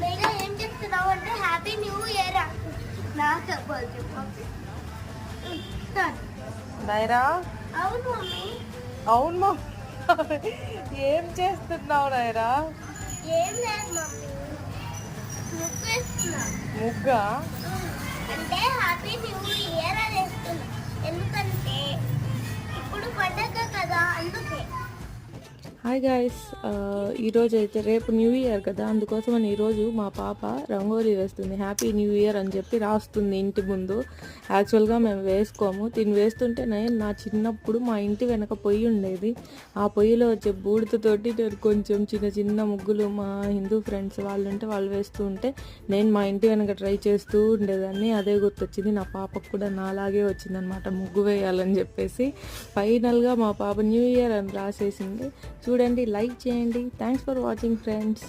నేను ఏం చెప్తున్నావు అంటే హ్యాపీ న్యూ ఇయర్ నాకు నైరా అవును మమ్మీ. అవును మమ్మీ. ఏం చేస్తున్నావు నైరా? ఏం లేదు మమ్మీ, ముగ్గు వేస్తున్నా. ముగ్గా? అంటే హ్యాపీ న్యూ ఇయర్ అని వేస్తున్నా, ఎందుకంటే ఇప్పుడు పండగ కదా అందుకే. హాయ్ గాయస్, ఈరోజు అయితే రేపు న్యూ ఇయర్ కదా, అందుకోసం అని ఈరోజు మా పాప రంగోలీ వేస్తుంది. హ్యాపీ న్యూ ఇయర్ అని చెప్పి రాస్తుంది ఇంటి ముందు. యాక్చువల్గా మేము వేసుకోము, తిని వేస్తుంటే నేను నా చిన్నప్పుడు మా ఇంటి వెనక పొయ్యి ఉండేది. ఆ పొయ్యిలో వచ్చే బూడిదతోటి నేను కొంచెం చిన్న చిన్న ముగ్గులు మా హిందూ ఫ్రెండ్స్ వాళ్ళు ఉంటే వాళ్ళు వేస్తూ ఉంటే నేను మా ఇంటి వెనక ట్రై చేస్తూ ఉండేదాన్ని. అదే గుర్తొచ్చింది, నా పాపకు కూడా నాలాగే వచ్చిందనమాట ముగ్గు వేయాలని చెప్పేసి. ఫైనల్గా మా పాప న్యూ ఇయర్ అని రాసేసింది. చూడండి, లైక్ చేయండి. Thanks for watching friends.